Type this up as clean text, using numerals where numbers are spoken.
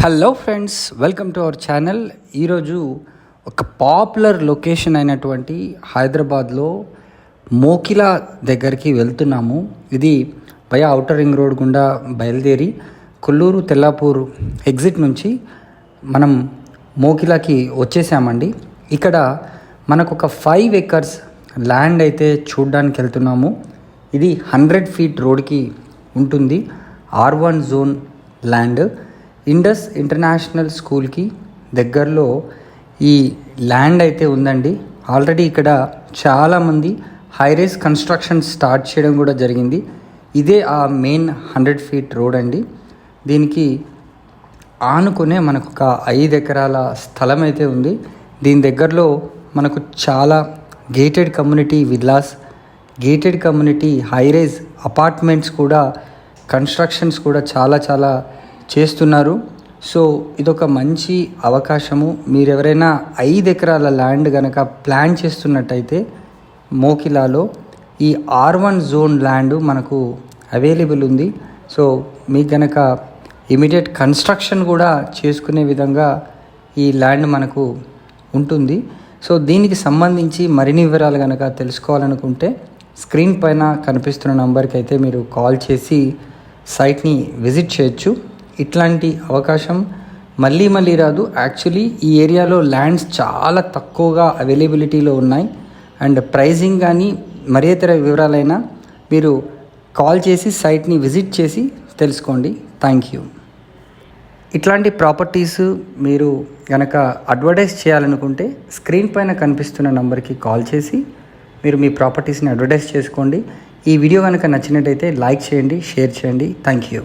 Hello friends, welcome to our channel. ఈరోజు ఒక popular location అయినటువంటి హైదరాబాద్లో మోకిలా దగ్గరికి వెళ్తున్నాము. ఇది వయా ఔటర్ రింగ్ రోడ్ గుండా బయలుదేరి కొల్లూరు తెల్లాపూర్ ఎగ్జిట్ నుంచి మనం మోకిలాకి వచ్చేసామండి. ఇక్కడ మనకు ఒక 5 acres ల్యాండ్ అయితే చూడడానికి వెళ్తున్నాము. ఇది 100 feet రోడ్కి ఉంటుంది. R1 zone land. Indus international స్కూల్కి దగ్గరలో ఈ ల్యాండ్ అయితే ఉందండి. ఆల్రెడీ ఇక్కడ చాలామంది హైరైజ్ కన్స్ట్రక్షన్ స్టార్ట్ చేయడం కూడా జరిగింది. ఇదే ఆ మెయిన్ 100 feet రోడ్ అండి. దీనికి ఆనుకునే మనకు ఒక 5 ఎకరాల స్థలం అయితే ఉంది. దీని దగ్గరలో మనకు చాలా gated community villas, gated community high-rise apartments కూడా కన్స్ట్రక్షన్స్ కూడా చాలా చేస్తున్నారు. సో ఇదొక మంచి అవకాశము. మీరు ఎవరైనా 5 ఎకరాల ల్యాండ్ కనుక ప్లాన్ చేస్తున్నట్టయితే మోకిలాలో ఈ R1 జోన్ ల్యాండ్ మనకు అవైలబుల్ ఉంది. సో మీకు కనుక ఇమీడియట్ కన్స్ట్రక్షన్ కూడా చేసుకునే విధంగా ఈ ల్యాండ్ మనకు ఉంటుంది. సో దీనికి సంబంధించి మరిన్ని వివరాలు కనుక తెలుసుకోవాలనుకుంటే స్క్రీన్ పైన కనిపిస్తున్న నంబర్కి అయితే మీరు కాల్ చేసి సైట్ని విజిట్ చేయొచ్చు. ఇట్లాంటి అవకాశం మళ్ళీ రాదు. యాక్చువల్లీ ఈ ఏరియాలో ల్యాండ్స్ చాలా తక్కువగా అవైలబిలిటీలో ఉన్నాయి. అండ్ ప్రైజింగ్ కానీ మరి ఇతర వివరాలైనా మీరు కాల్ చేసి సైట్ని విజిట్ చేసి తెలుసుకోండి. Thank you. ఇట్లాంటి ప్రాపర్టీస్ మీరు కనుక అడ్వర్టైజ్ చేయాలనుకుంటే స్క్రీన్ పైన కనిపిస్తున్న నంబర్కి కాల్ చేసి మీరు మీ ప్రాపర్టీస్ని అడ్వర్టైజ్ చేసుకోండి. ఈ వీడియో కనుక నచ్చినట్టయితే లైక్ చేయండి, షేర్ చేయండి. Thank you.